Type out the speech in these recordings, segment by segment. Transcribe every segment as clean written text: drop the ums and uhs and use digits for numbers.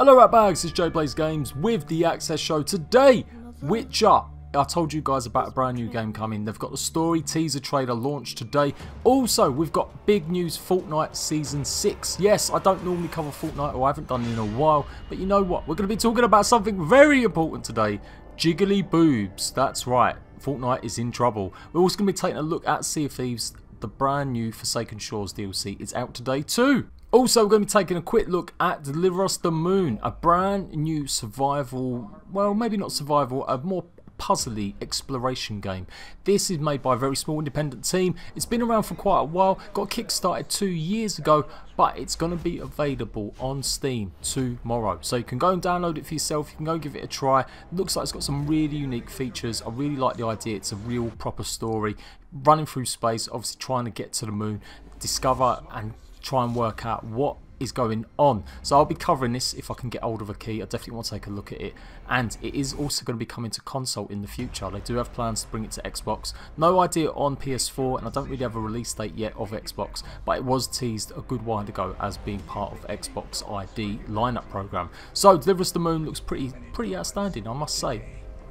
Hello rat bags, it's Jade Plays Games with the Access Show. Today, Witcher. I told you guys about a brand new game coming. They've got the story teaser trailer launched today. Also, we've got big news, Fortnite Season 6. Yes, I don't normally cover Fortnite, or I haven't done it in a while. But you know what? We're going to be talking about something very important today. Jiggly boobs. That's right. Fortnite is in trouble. We're also going to be taking a look at Sea of Thieves. The brand new Forsaken Shores DLC is out today too. Also, we're going to be taking a quick look at Deliver Us the Moon, a brand new survival, well, maybe not survival, a more puzzly exploration game. This is made by a very small independent team. It's been around for quite a while, got kickstarted 2 years ago, but it's going to be available on Steam tomorrow. So you can go and download it for yourself, you can go give it a try. It looks like it's got some really unique features. I really like the idea. It's a real proper story, running through space, obviously trying to get to the moon, discover and try and work out what is going on. So I'll be covering this if I can get hold of a key. I definitely want to take a look at it, and it is also going to be coming to console in the future. They do have plans to bring it to Xbox. No idea on PS4, and I don't really have a release date yet of Xbox, but it was teased a good while ago as being part of Xbox ID lineup program. So Deliver Us the Moon looks pretty outstanding, I must say.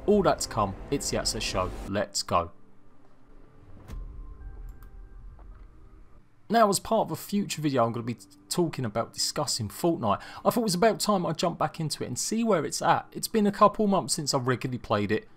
All that to come. It's the Access Show. Let's go. Now, as part of a future video, I'm going to be discussing Fortnite. I thought it was about time I jump back into it and see where it's at. It's been a couple months since I've regularly played it.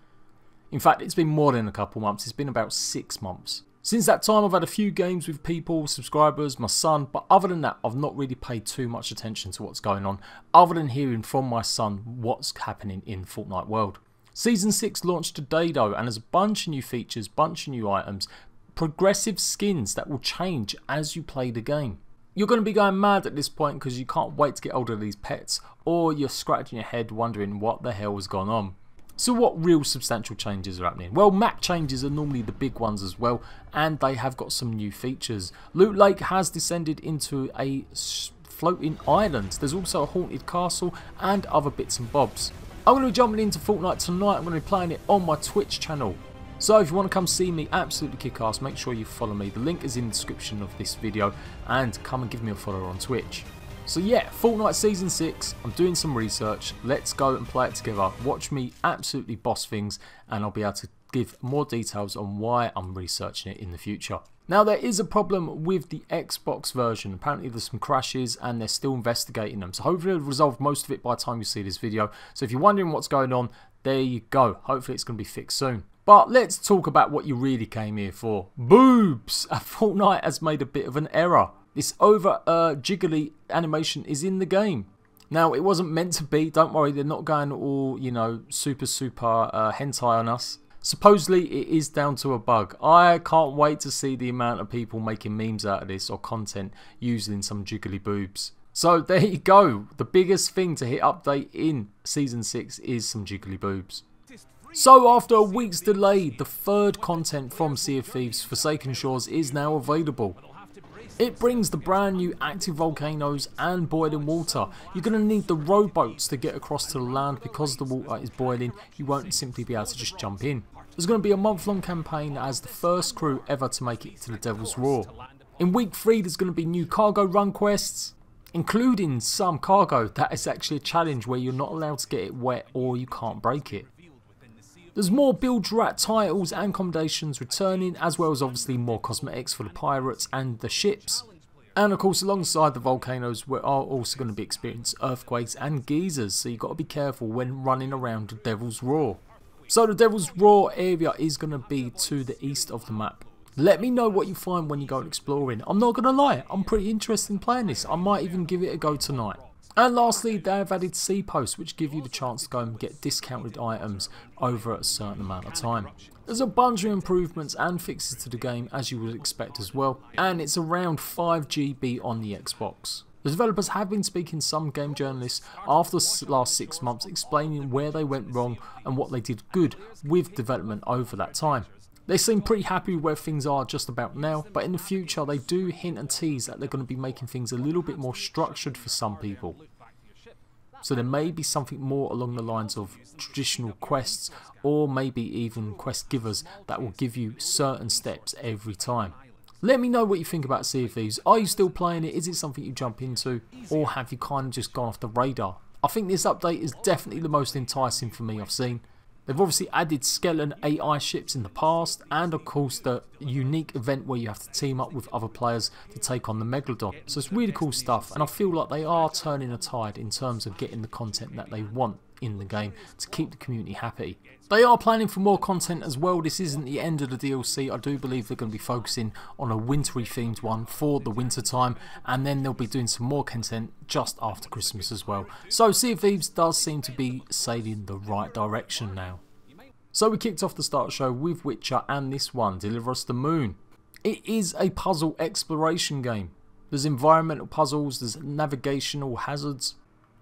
In fact, it's been more than a couple months. It's been about 6 months. Since that time, I've had a few games with people, subscribers, my son, but other than that, I've not really paid too much attention to what's going on, other than hearing from my son what's happening in Fortnite world. Season 6 launched today though, and there's a bunch of new features, bunch of new items, progressive skins that will change as you play the game. You're going to be going mad at this point because you can't wait to get hold of these pets, or you're scratching your head wondering what the hell has gone on. So what real substantial changes are happening? Well, map changes are normally the big ones as well, and they have got some new features. Loot Lake has descended into a floating island. There's also a haunted castle and other bits and bobs. I'm going to be jumping into Fortnite tonight. I'm going to be playing it on my Twitch channel. So if you want to come see me absolutely kick ass, make sure you follow me. The link is in the description of this video, and come and give me a follow on Twitch. So yeah, Fortnite Season 6, I'm doing some research. Let's go and play it together. Watch me absolutely boss things, and I'll be able to give more details on why I'm researching it in the future. Now, there is a problem with the Xbox version. Apparently there's some crashes and they're still investigating them. So hopefully they'll resolve most of it by the time you see this video. So if you're wondering what's going on, there you go. Hopefully it's going to be fixed soon. But let's talk about what you really came here for. Boobs! Fortnite has made a bit of an error. This jiggly animation is in the game. Now, it wasn't meant to be. Don't worry, they're not going all, you know, super hentai on us. Supposedly, it is down to a bug. I can't wait to see the amount of people making memes out of this or content using some jiggly boobs. So there you go. The biggest thing to hit update in Season 6 is some jiggly boobs. So after a week's delay, the third content from Sea of Thieves Forsaken Shores is now available. It brings the brand new active volcanoes and boiling water. You're going to need the rowboats to get across to the land because the water is boiling. You won't simply be able to just jump in. There's going to be a month-long campaign as the first crew ever to make it to the Devil's Roar. In week 3 there's going to be new cargo run quests, including some cargo that is actually a challenge where you're not allowed to get it wet or you can't break it. There's more Build Rat titles and accommodations returning, as well as obviously more cosmetics for the pirates and the ships. And of course, alongside the volcanoes, we are also going to be experiencing earthquakes and geysers, so you've got to be careful when running around the Devil's Roar. So the Devil's Roar area is going to be to the east of the map. Let me know what you find when you go exploring. I'm not going to lie, I'm pretty interested in playing this. I might even give it a go tonight. And lastly, they have added C posts, which give you the chance to go and get discounted items over a certain amount of time. There's a bunch of improvements and fixes to the game, as you would expect as well, and it's around 5 GB on the Xbox. The developers have been speaking to some game journalists after the last 6 months, explaining where they went wrong and what they did good with development over that time. They seem pretty happy where things are just about now, but in the future they do hint and tease that they're going to be making things a little bit more structured for some people. So there may be something more along the lines of traditional quests, or maybe even quest givers that will give you certain steps every time. Let me know what you think about Sea of Thieves. Are you still playing it? Is it something you jump into? Or have you kind of just gone off the radar? I think this update is definitely the most enticing for me I've seen. They've obviously added skeleton AI ships in the past, and of course the unique event where you have to team up with other players to take on the Megalodon. So it's really cool stuff, and I feel like they are turning a tide in terms of getting the content that they want in the game to keep the community happy. They are planning for more content as well. This isn't the end of the DLC. I do believe they're going to be focusing on a wintry themed one for the winter time, and then they'll be doing some more content just after Christmas as well. So Sea of Thieves does seem to be sailing the right direction now. So we kicked off the start show with Witcher, and this one, Deliver Us the Moon. It is a puzzle exploration game. There's environmental puzzles, there's navigational hazards.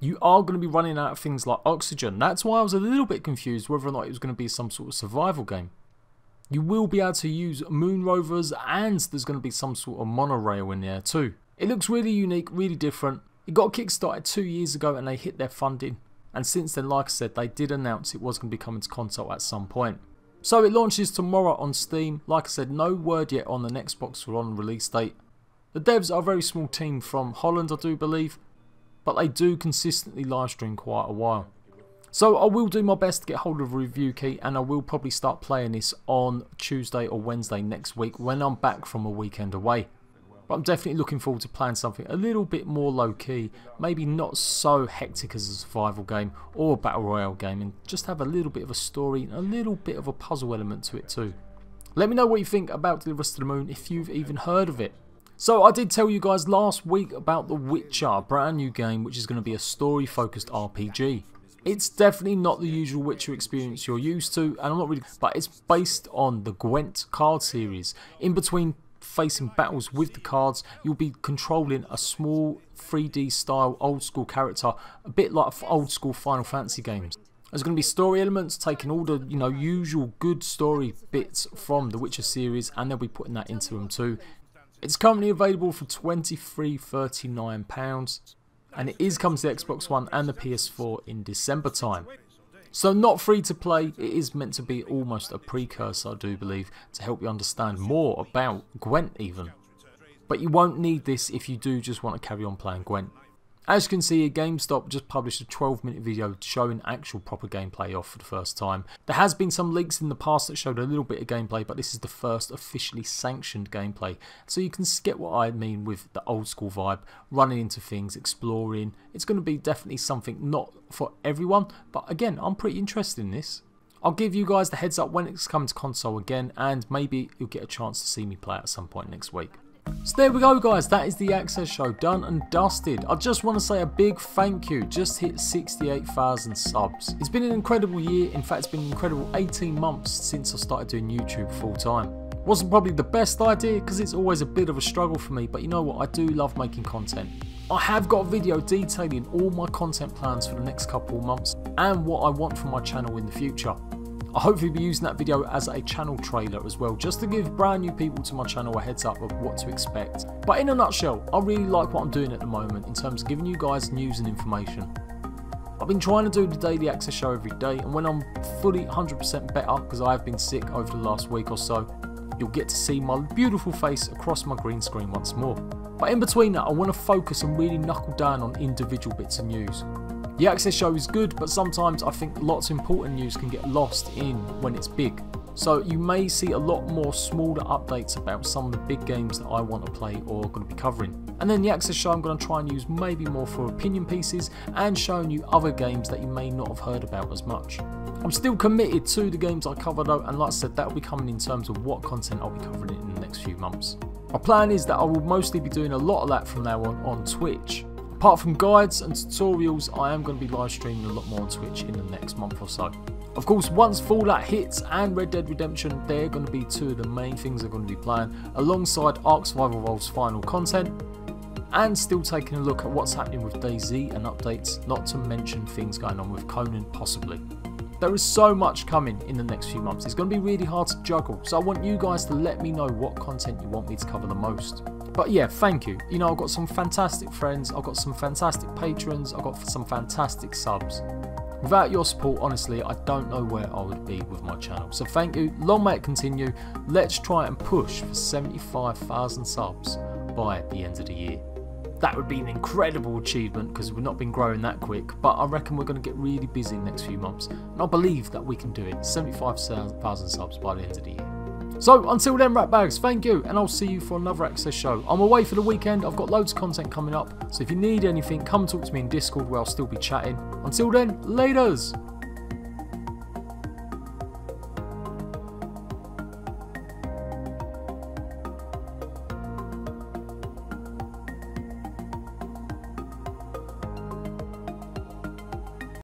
You are going to be running out of things like oxygen. That's why I was a little bit confused whether or not it was going to be some sort of survival game. You will be able to use moon rovers, and there's going to be some sort of monorail in there too. It looks really unique, really different. It got kickstarted 2 years ago and they hit their funding. And since then, like I said, they did announce it was going to be coming to console at some point. So it launches tomorrow on Steam. Like I said, no word yet on an Xbox One release date. The devs are a very small team from Holland, I do believe, but they do consistently live stream quite a while. So I will do my best to get hold of a review key, and I will probably start playing this on Tuesday or Wednesday next week when I'm back from a weekend away. But I'm definitely looking forward to playing something a little bit more low key, maybe not so hectic as a survival game or a battle royale game, and just have a little bit of a story and a little bit of a puzzle element to it too. Let me know what you think about Deliver Us to the Moon if you've even heard of it. So I did tell you guys last week about The Witcher, a brand new game which is going to be a story focused RPG. It's definitely not the usual Witcher experience you're used to, and I'm not really, but it's based on the Gwent card series. In between facing battles with the cards, you'll be controlling a small 3D style old school character, a bit like old school Final Fantasy games. There's going to be story elements, taking all the usual good story bits from the Witcher series, and they'll be putting that into them too. It's currently available for £23.39, and it is coming to the Xbox One and the PS4 in December time. So not free to play, it is meant to be almost a precursor, I do believe, to help you understand more about Gwent even. But you won't need this if you do just want to carry on playing Gwent. As you can see, GameStop just published a 12-minute video showing actual proper gameplay off for the first time. There has been some leaks in the past that showed a little bit of gameplay, but this is the first officially sanctioned gameplay. So you can get what I mean with the old school vibe, running into things, exploring. It's going to be definitely something not for everyone, but again, I'm pretty interested in this. I'll give you guys the heads up when it's coming to console again, and maybe you'll get a chance to see me play it at some point next week. So there we go guys, that is the access show done and dusted. I just want to say a big thank you, just hit 68,000 subs. It's been an incredible year, in fact it's been an incredible 18 months since I started doing YouTube full time. Wasn't probably the best idea because it's always a bit of a struggle for me, but you know what, I do love making content. I have got a video detailing all my content plans for the next couple of months and what I want from my channel in the future. I'll hopefully be using that video as a channel trailer as well, just to give brand new people to my channel a heads up of what to expect. But in a nutshell, I really like what I'm doing at the moment in terms of giving you guys news and information. I've been trying to do the daily access show every day, and when I'm fully 100% better, because I have been sick over the last week or so, you'll get to see my beautiful face across my green screen once more. But in between that, I want to focus and really knuckle down on individual bits of news. The access show is good, but sometimes I think lots of important news can get lost in when it's big. So you may see a lot more smaller updates about some of the big games that I want to play or going to be covering. And then the access show I'm going to try and use maybe more for opinion pieces and showing you other games that you may not have heard about as much. I'm still committed to the games I cover though, and like I said, that will be coming in terms of what content I'll be covering in the next few months. My plan is that I will mostly be doing a lot of that from now on Twitch. Apart from guides and tutorials, I am going to be live streaming a lot more on Twitch in the next month or so. Of course, once Fallout hits and Red Dead Redemption, they're going to be two of the main things I'm going to be playing, alongside Ark Survival Evolved's final content, and still taking a look at what's happening with DayZ and updates, not to mention things going on with Conan possibly. There is so much coming in the next few months, it's going to be really hard to juggle, so I want you guys to let me know what content you want me to cover the most. But yeah, thank you. You know, I've got some fantastic friends, I've got some fantastic patrons, I've got some fantastic subs. Without your support, honestly, I don't know where I would be with my channel. So thank you, long may it continue. Let's try and push for 75,000 subs by the end of the year. That would be an incredible achievement because we've not been growing that quick, but I reckon we're going to get really busy in the next few months, and I believe that we can do it. 75,000 subs by the end of the year. So until then, rat bags, thank you, and I'll see you for another Access show. I'm away for the weekend, I've got loads of content coming up, so if you need anything, come talk to me in Discord where I'll still be chatting. Until then, laters!